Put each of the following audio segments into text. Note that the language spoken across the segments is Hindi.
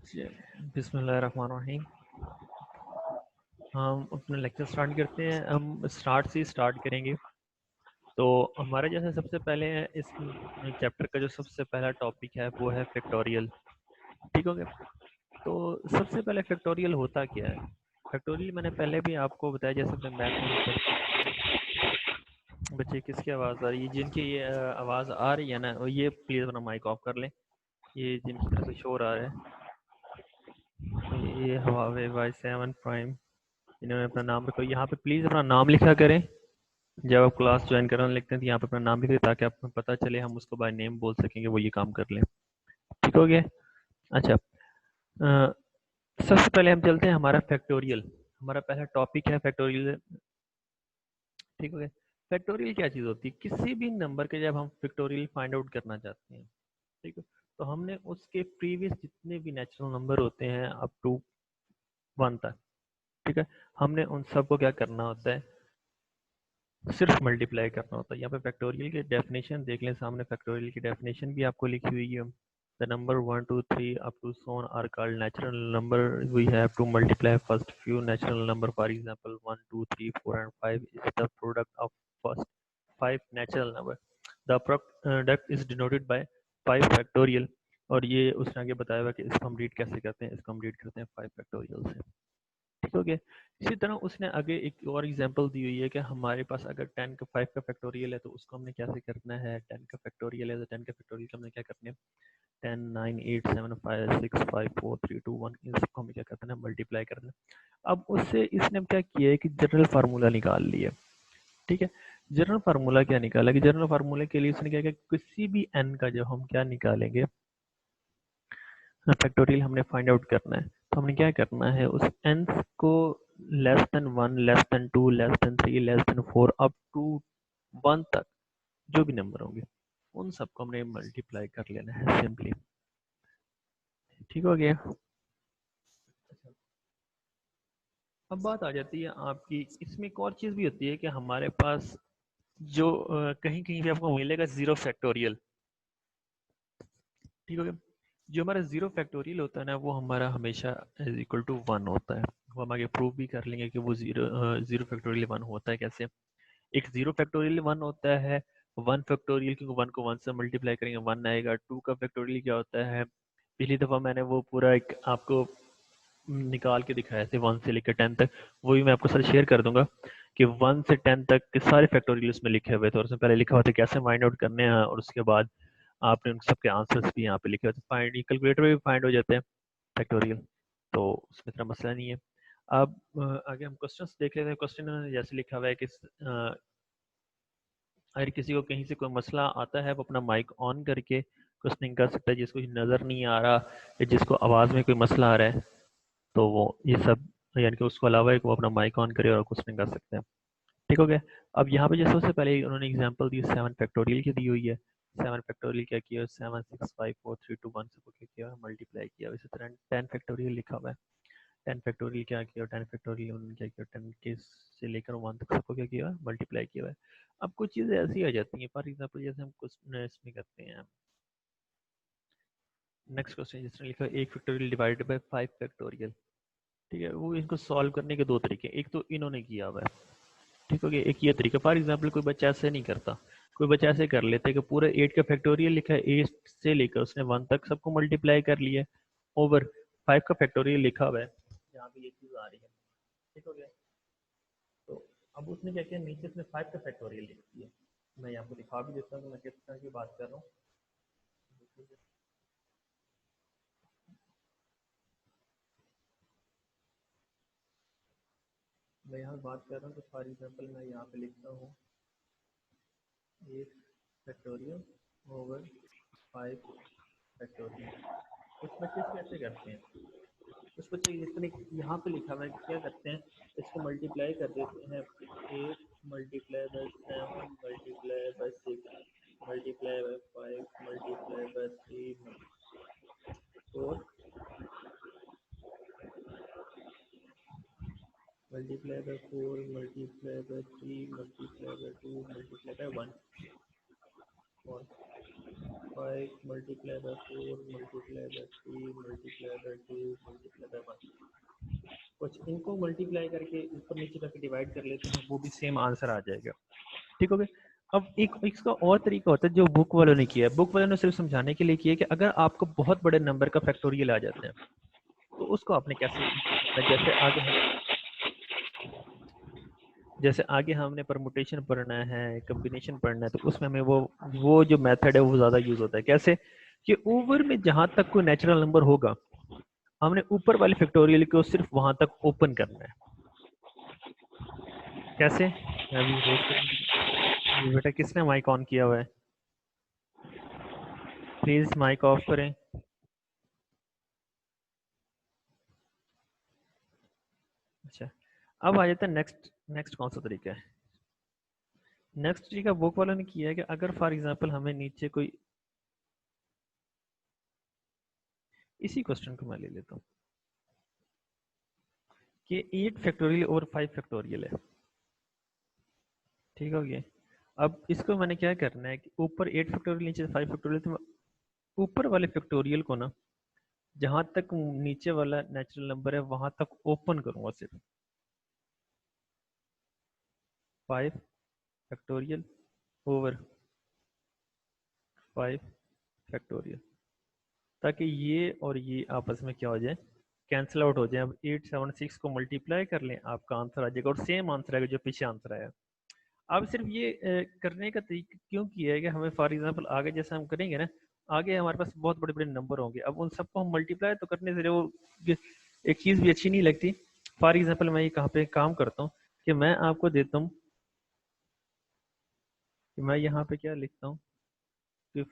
बिस्मिल्लाहिर्रहमानिर्रहीम। हम अपना लेक्चर स्टार्ट करते हैं। हम स्टार्ट से स्टार्ट करेंगे। तो हमारा जैसे सबसे पहले इस चैप्टर का जो सबसे पहला टॉपिक है वो है फैक्टोरियल। ठीक हो गया। तो सबसे पहले फैक्टोरियल होता क्या है? फैक्टोरियल मैंने पहले भी आपको बताया, जैसे अपने मैथ में भी पढ़ते हैं। बच्चे किसकी आवाज़ आ रही है? जिनकी ये आवाज़ आ रही है ना, ये प्लीज़ अपना माइक ऑफ कर लें। ये जिनकी तरफ से शोर आ रहा है, ये हवावे Y7 प्राइम, इन्होंने अपना नाम रखो। यहाँ पे प्लीज़ अपना नाम लिखा करें। जब आप क्लास ज्वाइन करने लगते हैं तो यहाँ पे अपना नाम लिखें, ताकि आपको पता चले, हम उसको बाय नेम बोल सकेंगे, वो ये काम कर लें। ठीक हो गया। अच्छा, सबसे पहले हम चलते हैं हमारा फैक्टोरियल। हमारा पहला टॉपिक है फैक्टोरियल। ठीक हो गया। फैक्टोरियल क्या चीज़ होती है? किसी भी नंबर के जब हम फैक्टोरियल फाइंड आउट करना चाहते हैं, ठीक है, तो हमने उसके प्रीवियस जितने भी नेचुरल नंबर होते हैं अप टू 1 तक, ठीक है, हमने उन सबको क्या करना होता है? सिर्फ मल्टीप्लाई करना होता है। यहाँ पे फैक्टोरियल की डेफिनेशन देख लें, सामने फैक्टोरियल की डेफिनेशन भी आपको लिखी हुई है। The number 1 2 3 up to so on are called natural number. We have to multiply first few natural number. For example, 1 2 3 4 and 5 is the product of first 5 natural number. The product is denoted by 5 factorial। और ये उसने आगे बताया हुआ कि इसको हम रीड कैसे करते हैं? इसको हम रीड करते हैं 5 फैक्टोरियल से। ठीक हो गया। इसी तरह उसने आगे एक और एग्जांपल दी हुई है कि हमारे पास अगर 10 का 5 का फैक्टोरियल है तो उसको हमने कैसे करना है? 10 का फैक्टोरियल है तो 10 का फैक्टोरियल का हमने क्या करना है? 10 9 8 7 5 6 5 4 3 2 1, इन सबको हमें क्या करना है? मल्टीप्लाई करना है। अब उससे इसने क्या किया है कि जनरल फार्मूला निकाल लिया। ठीक है। जनरल फार्मूला क्या निकाला कि जनरल फार्मूले के लिए उसने क्या किया, किसी भी एन का जब हम क्या निकालेंगे, फैक्टोरियल हमने फाइंड आउट करना है, तो हमने क्या करना है? उस एन को less than 1 less than 2 less than 3 less than 4 up to 1 तक जो भी नंबर होंगे उन सबको हमने मल्टीप्लाई कर लेना है सिंपली। ठीक हो गया। अब बात आ जाती है आपकी, इसमें एक और चीज़ भी होती है कि हमारे पास जो कहीं कहीं पे आपको मिलेगा जीरो फैक्टोरियल। ठीक हो गया। जो हमारा जीरो फैक्टोरियल होता है ना, वो हमारा हमेशा इज इक्वल टू 1 होता है। वो हम आगे प्रूव भी कर लेंगे कि वो जीरो फैक्टोरियल 1 होता है कैसे। एक जीरो फैक्टोरियल 1 होता है। 1 फैक्टोरियल, क्योंकि 1 को 1 से मल्टीप्लाई करेंगे 1 आएगा। 2 का फैक्टोरियल क्या होता है? पिछली दफ़ा मैंने वो पूरा एक आपको निकाल के दिखाया थे 1 से लेकर 10 तक। वो भी मैं आपको सर शेयर कर दूंगा कि 1 से 10 तक के सारे फैक्टोरियल उसमें लिखे हुए थे, और उसमें पहले लिखा हुआ था कैसे फाइंड आउट करने हैं, और उसके बाद आपने उन सबके आंसर्स भी यहाँ पे लिखे होते हैं। फाइंड कैलकुलेटर में भी फाइंड हो जाते हैं फैक्टोरियल, तो उसमें इतना मसला नहीं है। अब आगे हम क्वेश्चंस देख लेते हैं। क्वेश्चन जैसे लिखा हुआ है कि अगर किसी को कहीं से कोई मसला आता है वो अपना माइक ऑन करके क्वेश्चनिंग कर सकता है। जिसको नज़र नहीं आ रहा या जिसको आवाज़ में कोई मसला आ रहा है, तो वो ये सब, यानी कि उसको अलावा है कि वो अपना माइक ऑन करे और क्वेश्चनिंग कर सकते हैं। ठीक हो गया। अब यहाँ पे जैसे सबसे पहले उन्होंने एग्जांपल दी 7 फैक्टोरियल की दी हुई है। 7 फैक्टोरियल क्या किया? 7 6 5 4 3 2 1 सबको क्या किया? मल्टीप्लाई किया। इसी तरह 10 फैक्टोरियल लिखा हुआ है। 10 फैक्टोरियल क्या किया? 10 फैक्टोरियल उन्होंने क्या किया? 10 के से लेकर 1 तक सबको क्या किया? मल्टीप्लाई किया हुआ है। अब कुछ चीज़ें ऐसी आ जाती हैं, फॉर एग्जाम्पल जैसे हम कुछ इसमें करते हैं। नेक्स्ट क्वेश्चन जिसने लिखा है 1 फैक्टोरियल डिवाइडेड बाय 5 फैक्टोरियल। ठीक है, वो इनको सॉल्व करने के दो तरीके, एक तो इन्होंने किया हुआ है। ठीक हो गया। एक ये तरीका, फॉर एग्जाम्पल कोई बच्चा ऐसे नहीं करता। कोई बच्चा ऐसे कर लेता है कि पूरा 8 का फैक्टोरियल लिखा है, 8 से लेकर उसने 1 तक सबको मल्टीप्लाई कर लिया, ओवर 5 का फैक्टोरियल लिखा हुआ है, यहाँ पे ये चीज़ आ रही है। ठीक हो गया। तो अब उसने क्या किया, नीचे उसने 5 का फैक्टोरियल लिख दिया। मैं यहाँ पे दिखा भी देता हूँ कि मैं किस तरह की बात कर रहा हूँ। मैं यहाँ बात कर रहा हूँ तो फॉर एग्जाम्पल मैं यहाँ पे लिखता हूँ 8 फैक्टोरियल ओवर 5 फैक्टोरियल। कुछ बच्चे कैसे करते हैं? कुछ बच्चे जितने यहाँ पे लिखा हुआ है क्या करते हैं, इसको मल्टीप्लाई कर देते हैं। 8 multiply by 7 multiply by 6 multiply by 5 multiply by 3 4 multiply by 4 multiply by 3 multiply by 2 multiply by 1 और 5 multiply by 4 multiply by 3 multiply by 2 multiply by 1। कुछ इनको मल्टीप्लाई करके ऊपर नीचे करके डिवाइड कर लेते हैं, वो भी सेम आंसर आ जाएगा। ठीक हो गया। अब एक इसका और तरीका होता है जो बुक वालों ने किया है। बुक वालों ने सिर्फ समझाने के लिए किया है कि अगर आपको बहुत बड़े नंबर का फैक्टोरियल आ जाते हैं तो उसको आपने कैसे, जैसे आगे हमने परमुटेशन पढ़ना है, कम्बिनेशन पढ़ना है, तो उसमें हमें वो जो मेथड है वो ज़्यादा यूज़ होता है। कैसे कि ओवर में जहाँ तक कोई नेचुरल नंबर होगा हमने ऊपर वाले फैक्टोरियल को सिर्फ वहां तक ओपन करना है। कैसे? अभी बेटा किसने माइक ऑन किया हुआ है? प्लीज माइक ऑफ करें। अच्छा, अब आ जाता है नेक्स्ट। नेक्स्ट कौन सा तरीका है? नेक्स्ट तरीका बुक वालों ने किया है कि अगर फॉर एग्जांपल हमें नीचे कोई, इसी क्वेश्चन को मैं ले लेता हूँ कि 8 फैक्टोरियल और 5 फैक्टोरियल है। ठीक हो गया। अब इसको मैंने क्या करना है कि ऊपर 8 फैक्टोरियल नीचे 5 फैक्टोरियल, तो मैं ऊपर वाले फैक्टोरियल को ना जहां तक नीचे वाला नेचुरल नंबर है वहां तक ओपन करूंगा सिर्फ। 5 फैक्टोरियल ओवर 5 फैक्टोरियल, ताकि ये और ये आपस में क्या हो जाए, कैंसिल आउट हो जाए। अब 876 को मल्टीप्लाई कर लें, आपका आंसर आ जाएगा और सेम आंसर आएगा जो पीछे आंसर आया। अब सिर्फ ये करने का तरीका क्यों किया है कि हमें फॉर एग्जांपल आगे जैसे हम करेंगे ना, आगे हमारे पास बहुत बड़े बड़े नंबर होंगे, अब उन सबको हम मल्टीप्लाई तो करने से वो एक चीज़ भी अच्छी नहीं लगती। फॉर एग्जांपल मैं ये कहाँ पे काम करता हूँ कि मैं आपको देता हूँ कि मैं यहाँ पे क्या लिखता हूँ कि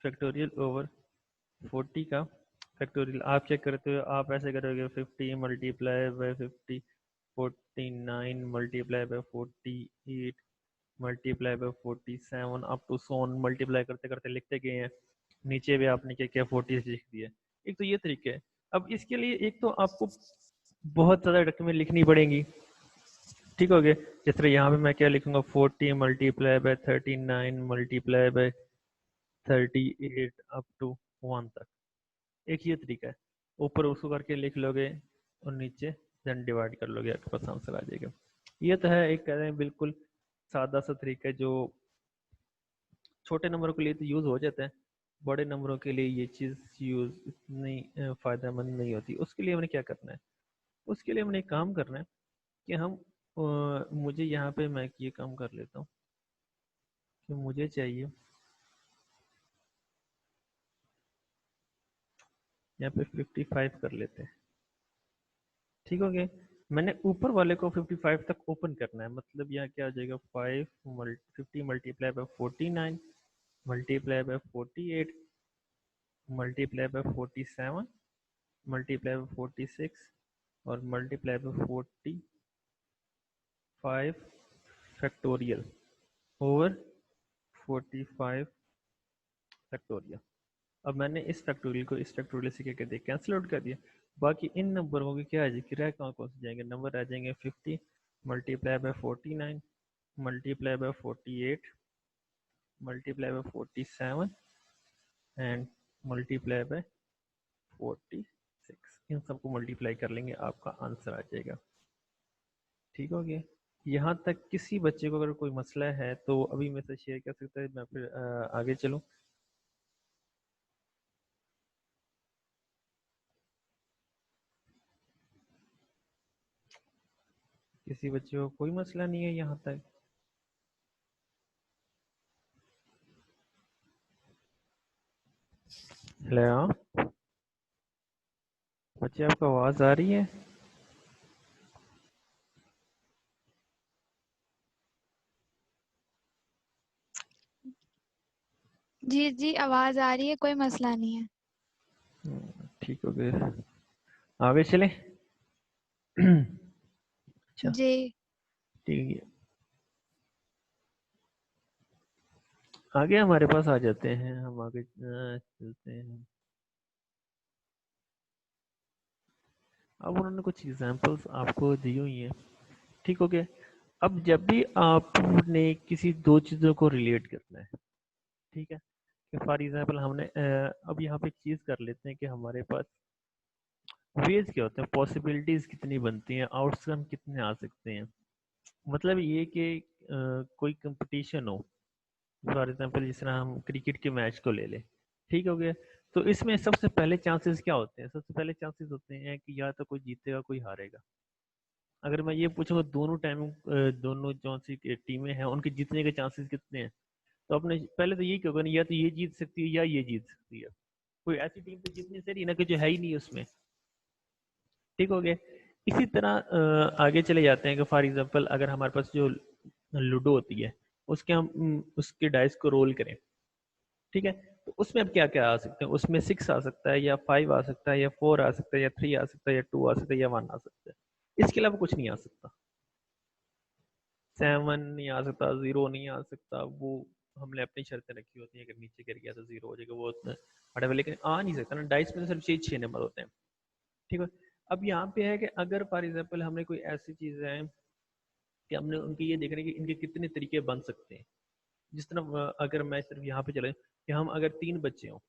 फैक्टोरियल ओवर 40 का फैक्टोरियल। आप चेक करते हो, आप ऐसे करोगे 50 multiply by 50, 49 multiply by 48 multiply by 47 up to so on, multiply करते करते लिखते गए हैं। नीचे भी आपने क्या किया 40 लिख दिया। एक तो ये तरीका है। अब इसके लिए एक तो आपको बहुत ज़्यादा रकमें लिखनी पड़ेंगी। ठीक हो गया। जिस तरह यहाँ पे मैं क्या लिखूंगा 40 multiply by 39 multiply by 38 up to 1 तक। एक ये तरीका है, ऊपर उसको करके लिख लोगे और नीचे देन डिवाइड कर लोगे, आपके पास आंसर आ जाएगा। ये तो है एक कह रहे हैं बिल्कुल सादा सा तरीका है जो छोटे नंबरों के लिए तो यूज़ हो जाता है, बड़े नंबरों के लिए ये चीज़ यूज़ इतनी फ़ायदेमंद नहीं होती। उसके लिए हमने क्या करना है, उसके लिए हमने एक काम करना है कि हम मुझे यहाँ पे मैं ये काम कर लेता हूँ कि मुझे चाहिए यहाँ पे 55 कर लेते हैं। ठीक हो गया। मैंने ऊपर वाले को 55 तक ओपन करना है, मतलब यहाँ क्या आ जाएगा 50 multiply bye 49 multiply by 48 multiply by 47 multiply by 46 और multiply by 45 factorial over 45 factorial. अब मैंने इस फैक्टोरियल को इस फैक्टोरियल से क्या कर दिया, कैंसिल आउट कर दिया। बाकी इन नंबरों की क्या आ जाएगी, रह कौन कौन से जाएंगे, नंबर आ जाएंगे 50 multiply bye 49 multiply by 48 multiply by 47 and multiply by 46। इन सबको मल्टीप्लाई कर लेंगे, आपका आंसर आ जाएगा। ठीक हो गया। यहाँ तक किसी बच्चे को अगर कोई मसला है तो अभी मेरे से शेयर कर सकता है, मैं फिर आगे चलूँ। किसी बच्चे को कोई मसला नहीं है यहाँ तक? हेलो बच्चे, आपको आवाज़ आ रही है? जी जी, आवाज आ रही है, कोई मसला नहीं है। ठीक हो गया, आगे चले। अच्छा जी ठीक है, आगे हमारे पास आ जाते हैं, हम आगे चलते हैं। अब उन्होंने कुछ एग्जांपल्स आपको दी हुई हैं। ठीक हो गया। अब जब भी आपने किसी दो चीज़ों को रिलेट करना है, ठीक है, कि फॉर एग्जाम्पल हमने अब यहाँ पे एक चीज़ कर लेते हैं कि हमारे पास वेज क्या होते हैं, पॉसिबिलिटीज कितनी बनती हैं, आउटकम कितने आ सकते हैं। मतलब ये कि कोई कंपटीशन हो, फॉर एग्जाम्पल जिस तरह हम क्रिकेट के मैच को ले लें, ठीक हो गया। तो इसमें सबसे पहले चांसेस क्या होते हैं, सबसे पहले चांसेस होते हैं कि या तो कोई जीतेगा कोई हारेगा। अगर मैं ये पूछूंगा दोनों टाइम दोनों जो सी टीमें हैं उनके जीतने के चांसेस कितने हैं, तो अपने पहले तो यही होगा ना, या तो ये जीत सकती है या ये जीत सकती है। कोई ऐसी टीम तो जीतनी चाहिए ना कि जो है ही नहीं उसमें, ठीक हो गया। इसी तरह आगे चले जाते हैं कि फॉर एग्जांपल अगर हमारे पास जो लूडो होती है उसके हम उसके डाइस को रोल करें, ठीक है। तो उसमें अब क्या क्या आ सकते हैं, उसमें 6 आ सकता है या 5 आ सकता है या 4 आ सकता है या 3 आ सकता है या 2 आ सकता है या 1 आ सकता है। इसके अलावा कुछ नहीं आ सकता। 7 नहीं आ सकता, 0 नहीं आ सकता, वो हमने अपनी शर्तें रखी होती है, अगर नीचे गिर गया तो 0 हो जाएगा, वो हटा, लेकिन आ नहीं सकता ना, डाइस में तो सिर्फ 6 नंबर होते हैं, ठीक है। अब यहाँ पे है कि अगर फॉर एग्जाम्पल हमने कोई ऐसी चीज है कि हमने उनकी ये देख रहे हैं कि इनके कितने तरीके बन सकते हैं। जिस तरह अगर मैं सिर्फ यहाँ पे चले कि हम अगर 3 बच्चे हों,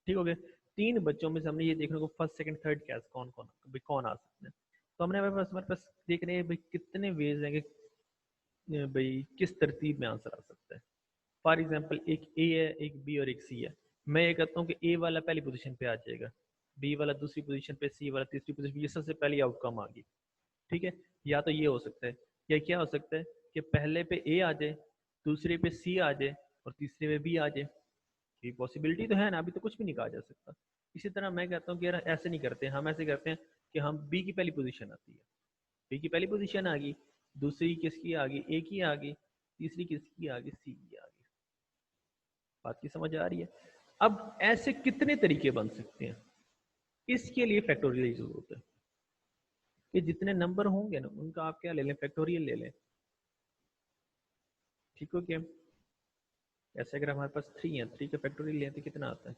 ठीक हो गए, 3 बच्चों में से हमने ये देखने को फर्स्ट सेकंड थर्ड क्या कौन कौन भाई कौन आ सकते हैं। तो हमने हमारे पास देख रहे हैं भाई कितने वेज हैं कि भाई किस तरतीब में आंसर आ सकता है। फॉर एग्जाम्पल एक ए है, एक बी और एक सी है। मैं ये कहता हूँ कि ए वाला पहली पोजीशन पे आ जाएगा, बी वाला दूसरी पोजीशन पे, सी वाला तीसरी पोजीशन, ये सबसे पहली आउटकम आ गई, ठीक है। या तो ये हो सकता है, या क्या हो सकता है कि पहले पे ए आ जाए, दूसरे पे सी आ जाए और तीसरे पे बी आ जाए। ये पॉसिबिलिटी तो है ना, अभी तो कुछ भी नहीं कहा जा सकता। इसी तरह मैं कहता हूँ कि यार ऐसे नहीं करते, हम ऐसे करते हैं कि हम बी की पहली पोजीशन आती है, बी की पहली पोजीशन आ गई, दूसरी किसकी आ गई, ए की आ गई, तीसरी किसकी आ गई, सी की आ गई। बात की समझ आ रही है। अब ऐसे कितने तरीके बन सकते हैं, इसके लिए फैक्टोरियल की जरूरत है कि जितने नंबर होंगे ना उनका आप क्या ले लें, फैक्टोरियल ले लें, ठीक हो क्या। ऐसे अगर हमारे पास 3 है, 3 का फैक्टोरियल लें तो कितना आता है,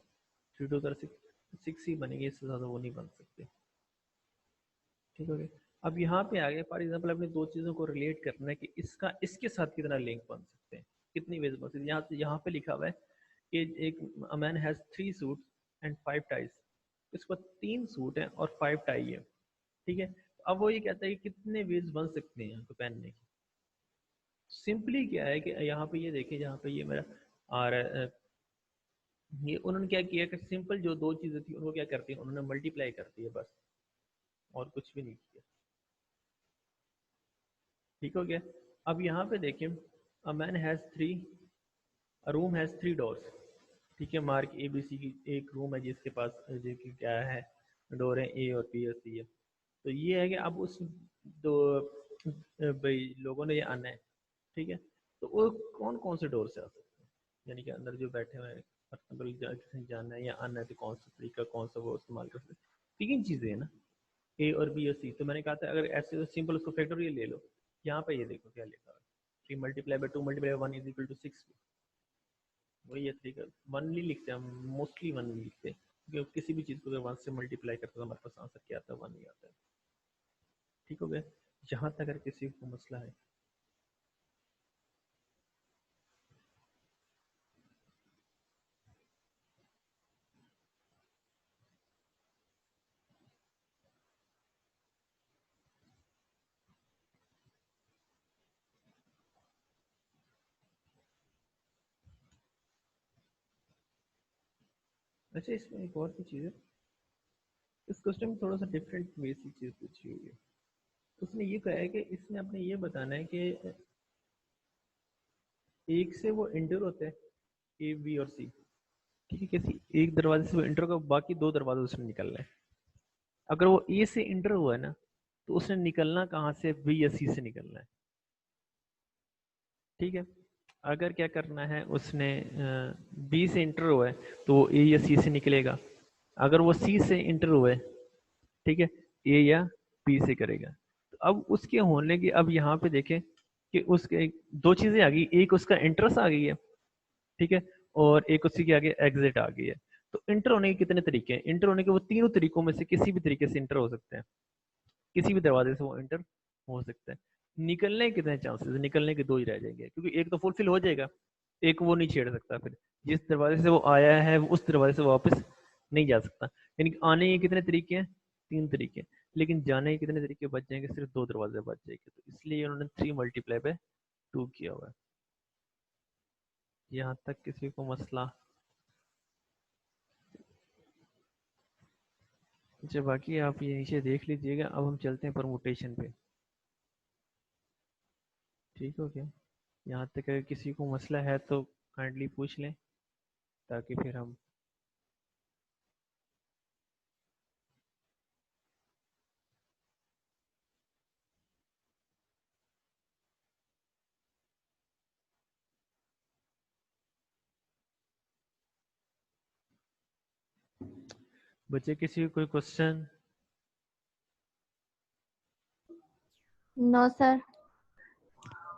3 टू 6 ही बनेंगे, इससे ज्यादा वो नहीं बन सकते, ठीक हो गया। अब यहाँ पे आगे फॉर एग्जाम्पल अपने दो चीजों को रिलेट करना है कि इसका इसके साथ कितना लिंक बन सकते हैं, कितनी वेज बन सकते हैं। यहाँ पे लिखा हुआ है कि एक man has 3 suits and 5 ties, इसको 3 सूट है और 5 टाई है, ठीक है। अब वो ये कहता है कि कितने वेज बन सकते हैं इनको पहनने की। सिंपली क्या है कि यहाँ पे ये देखिए, जहाँ पे ये मेरा आ रहा है, ये उन्होंने क्या किया कि सिंपल जो दो चीजें थी उनको क्या करती है, उन्होंने मल्टीप्लाई कर दी है बस, और कुछ भी नहीं किया, ठीक हो गया। अब यहाँ पे देखिए, a man has 3, a room has 3 doors, ठीक है। मार्क ए बी सी की एक रूम है जिसके पास जिसकी क्या है, डोर है, ए और बी और सी है। तो ये है कि अब उस दो भाई लोगों ने ये आना है, ठीक है। तो वो कौन कौन से डोर से आ सकते हैं, यानी कि अंदर जो बैठे हुए हैं, किसी ने जाना है या आना है तो कौन सा तरीका कौन सा वो इस्तेमाल कर सकते हैं। 3 चीजें है ना, ए और बी और सी। तो मैंने कहा था अगर ऐसे तो सिंपल उसको फैक्टोरियल ले लो। यहाँ पे ये देखो क्या लिखा है, 3 multiply by 2 multiply 1 is equal to 6। वही है तरीका, 1 नहीं लिखते हम, मोस्टली 1 नहीं लिखते, क्योंकि किसी भी चीज़ को अगर 1 से मल्टीप्लाई करते तो हमारे पास आंसर क्या आता है, 1 ही आता है, ठीक हो गया। जहाँ तक अगर किसी को मसला है। अच्छा, इसमें एक और भी चीज़ है, इस क्वेश्चन में थोड़ा सा डिफरेंट वे से चीज़ पूछी हुई है। उसने ये कहा है कि इसमें अपने ये बताना है कि एक से वो इंटर होता है, ए बी और सी, ठीक है। किसी एक दरवाजे से वो इंटर होगा, बाकी 2 दरवाजे उसने निकलना है। अगर वो ए से इंटर हुआ है ना, तो उसने निकलना कहाँ से, बी या सी से निकलना है, ठीक है। अगर क्या करना है उसने बी से इंटर हुआ है तो वो ए या सी से निकलेगा। अगर वो सी से इंटर हुआ है, ठीक है, ए या बी से करेगा। तो अब उसके होने की, अब यहाँ पे देखें कि उसके दो चीजें आ गई, एक उसका इंटरेस्ट आ गई है, ठीक है, और एक उसकी के आगे एग्जिट आ गई है। तो इंटर होने के कितने तरीके हैं, इंटर होने के वो तीनों तरीकों में से किसी भी तरीके से इंटर हो सकते हैं, किसी भी दरवाजे से वो इंटर हो सकता है। निकलने के कितने चांसेस, निकलने के 2 ही रह जाएंगे, क्योंकि एक तो फुलफिल हो जाएगा, एक वो नहीं छेड़ सकता, फिर जिस दरवाजे से वो आया है उस दरवाजे से वापस नहीं जा सकता। यानी कि आने के कितने तरीके हैं, 3 तरीके, लेकिन जाने के कितने तरीके बच जाएंगे, सिर्फ 2 दरवाजे बच जाएंगे। तो इसलिए उन्होंने 3 मल्टीप्लाई पे 2 किया हुआ है। यहाँ तक किसी को मसला? अच्छा, बाकी आप ये नीचे देख लीजिएगा। अब हम चलते हैं परमुटेशन पे। ठीक हो गया? यहाँ तक अगर किसी को मसला है तो काइंडली पूछ लें, ताकि फिर हम बच्चे किसी को कोई क्वेश्चन? No sir.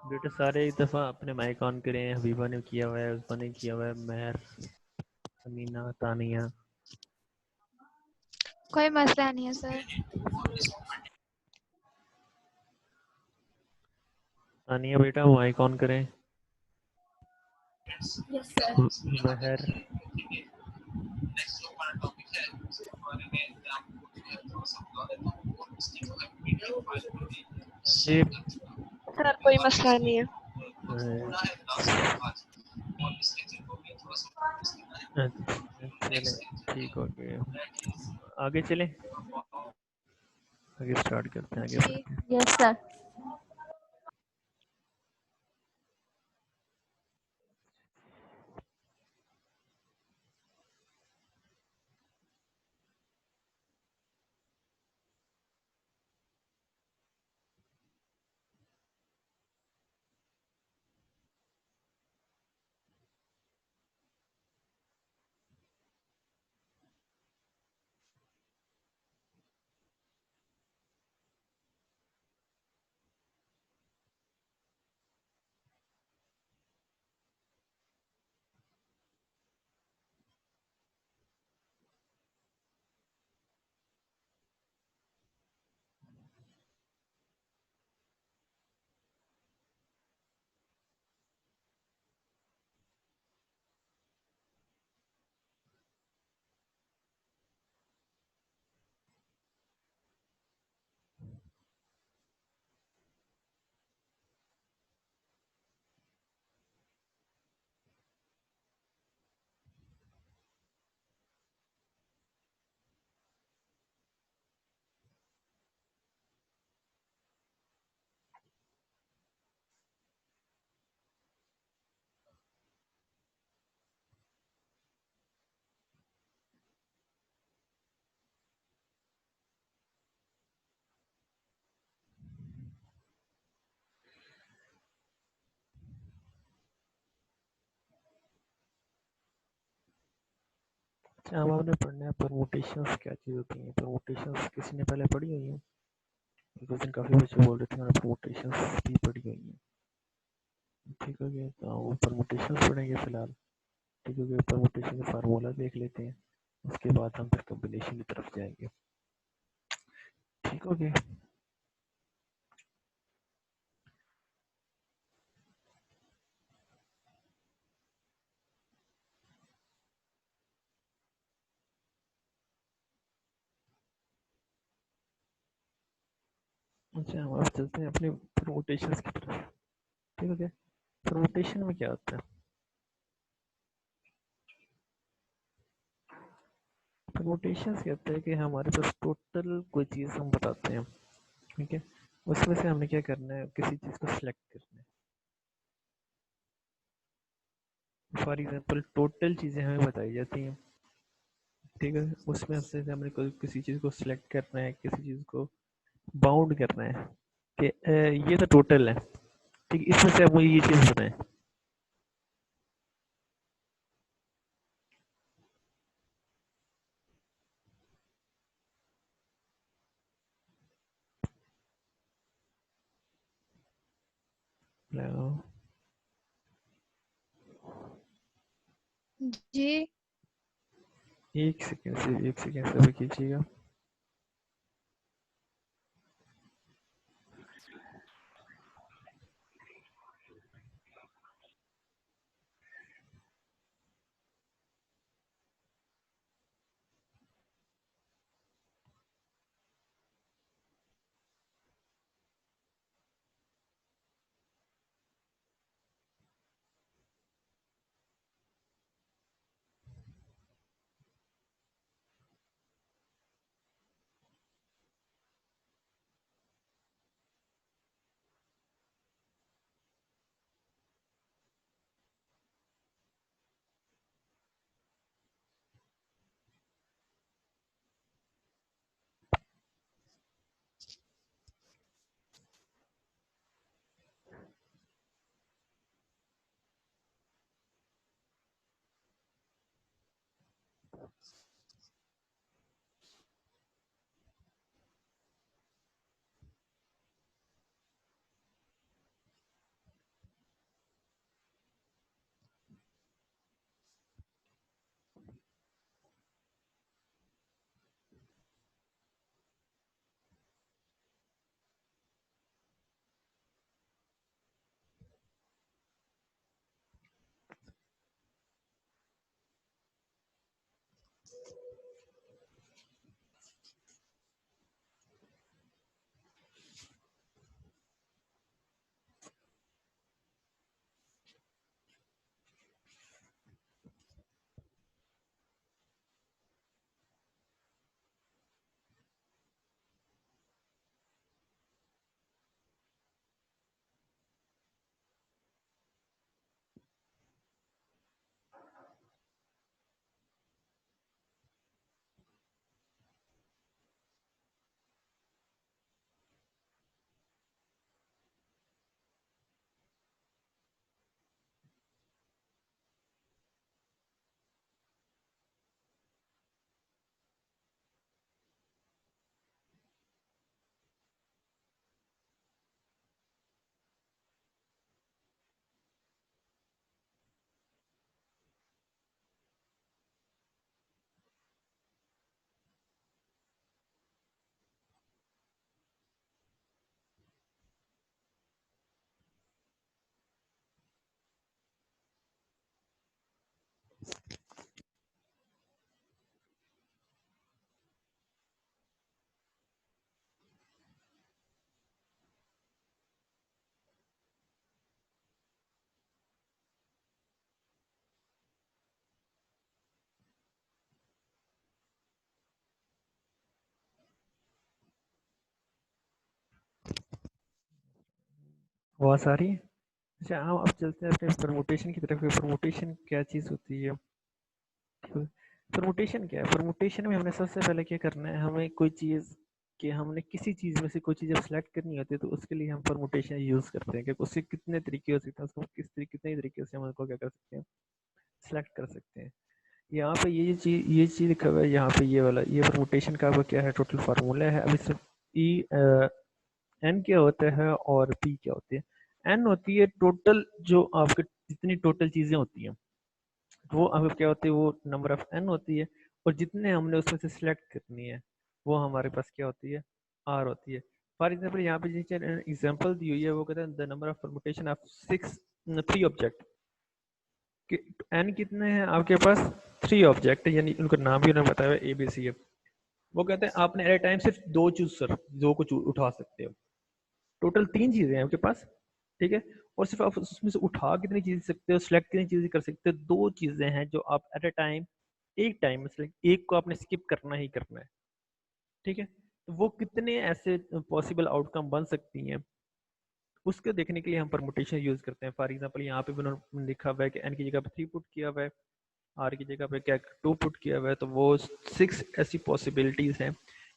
बेटा सारे एक दफ़ा अपने माइक ऑन करें। हबीबा ने किया हुआ है, उसने किया हुआ है, महर, अमीना, तानिया। कोई मसला नहीं है सर। तानिया बेटा माइक ऑन करें। Yes sir. महर, ये सर कोई मसला नहीं है। चले ठीक हो गया। आगे चले, आगे स्टार्ट करते हैं, आगे जी बढ़ते हैं। Yes sir. अच्छा, अब आपने पढ़ना है परमुटेशंस क्या चीज़ होती हैं। परमुटेशंस किसी ने पहले पढ़ी हुई है? उस दिन काफ़ी बच्चे बोल रहे थे मैंने परमुटेशंस भी पढ़ी हुई हैं। ठीक हो गया? तो वो परमुटेशंस पढ़ेंगे फिलहाल। ठीक हो गया? परमुटेशन का फार्मूला देख लेते हैं, उसके बाद हम फिर कॉम्बिनेशन की तरफ जाएंगे। ठीक हो गया? अच्छा, हम अब चलते हैं अपने परमुटेशंस की तरफ। ठीक हो गया? परमुटेशन में क्या होता है? परमुटेशंस कहते हैं कि हमारे पास टोटल कोई चीज़ हम बताते हैं, ठीक है? उसमें से हमने क्या करना है, किसी चीज़ को सिलेक्ट करना है। फॉर एग्जांपल टोटल चीज़ें हमें बताई जाती हैं, ठीक है? उसमें से हमने कोई किसी चीज़ को सिलेक्ट करना है, किसी चीज़ को बाउंड करना है कि ये तो टोटल है, ठीक है? इसमें से आप मुझे ये चीज़ बताएं। हेलो, जी एक सेकेंड से, एक सेकेंड से अभी कीजिएगा। आवाज आ रही है? अच्छा, हम अब चलते हैं अपने परमुटेशन की तरफ। परमुटेशन क्या चीज़ होती है? परमुटेशन क्या है? परमुटेशन में हमने सबसे पहले क्या करना है, हमें कोई चीज़ कि हमने किसी चीज़ में से कोई चीज़ जब सेलेक्ट करनी होती है तो उसके लिए हम परमुटेशन यूज़ करते हैं कि उसके कितने तरीके हो सकते हैं, उसको कितने तरीके से हम उसको क्या कर सकते हैं, सेलेक्ट कर सकते हैं। यहाँ पे ये चीज़ लिखा हुआ है, यहाँ पे ये वाला ये परमुटेशन का क्या है, टोटल फार्मूला है। अब इसमें ई एन क्या होता है और पी क्या होती है। एन होती है टोटल, जो आपके जितनी टोटल चीज़ें होती हैं वो अब क्या होती है, वो नंबर ऑफ एन होती है, और जितने हमने उसमें से सिलेक्ट करनी है वो हमारे पास क्या होती है, आर होती है। फॉर एग्जाम्पल यहाँ पे नीचे एग्जाम्पल दी हुई है, वो कहते हैं the number of permutation of 3 object. N कितने हैं आपके पास? 3 ऑब्जेक्ट, यानी उनका नाम भी उन्होंने बताया ए बी सी है। वो कहते हैं आपने एट ए टाइम सिर्फ दो को उठा सकते हो। टोटल 3 चीजें हैं आपके पास, ठीक है, और सिर्फ आप उसमें से उठा कितनी चीजें सकते हो, सिलेक्ट कितनी चीजें कर सकते हो, 2 चीजें हैं जो आप एट ए टाइम एक टाइम में select- एक को आपने स्किप करना ही करना है, ठीक है। तो वो कितने ऐसे पॉसिबल आउटकम बन सकती हैं, उसको देखने के लिए हम परमुटेशन यूज करते हैं। फॉर एग्जांपल यहाँ पे भी उन्होंने लिखा हुआ है कि एन की जगह पे 3 पुट किया हुआ है, आर की जगह पे क्या 2 पुट किया हुआ है, तो वो 6 ऐसी पॉसिबिलिटीज हैं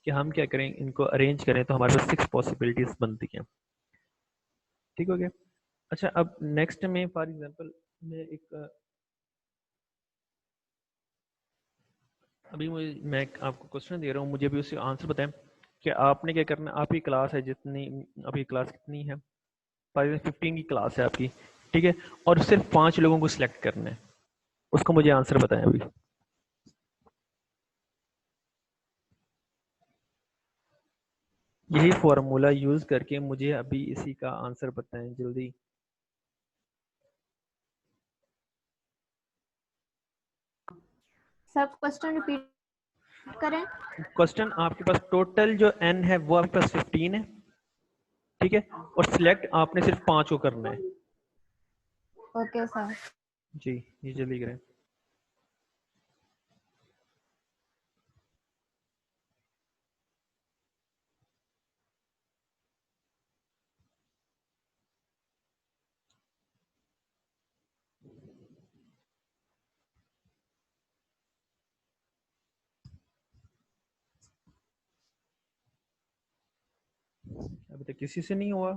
कि हम क्या करें, इनको अरेंज करें तो हमारे पास 6 पॉसिबिलिटीज बनती हैं। ठीक हो गया? अच्छा, अब नेक्स्ट में फॉर एग्जांपल मैं एक अभी मैं आपको क्वेश्चन दे रहा हूँ, मुझे भी उससे आंसर बताएं कि आपने क्या करना है। आपकी क्लास है जितनी, अभी क्लास कितनी है? फॉर एग्जाम्पल 15 की क्लास है आपकी, ठीक है, और सिर्फ 5 लोगों को सिलेक्ट करना है, उसको मुझे आंसर बताएं अभी। यही फॉर्मूला यूज करके मुझे अभी इसी का आंसर बताएं जल्दी। सर क्वेश्चन रिपीट करें। क्वेश्चन आपके पास टोटल जो एन है वो आपके पास 15 है, ठीक है, और सिलेक्ट आपने सिर्फ 5 को करना है। Okay sir. जी, ये जल्दी करें। अभी तक किसी से नहीं हुआ?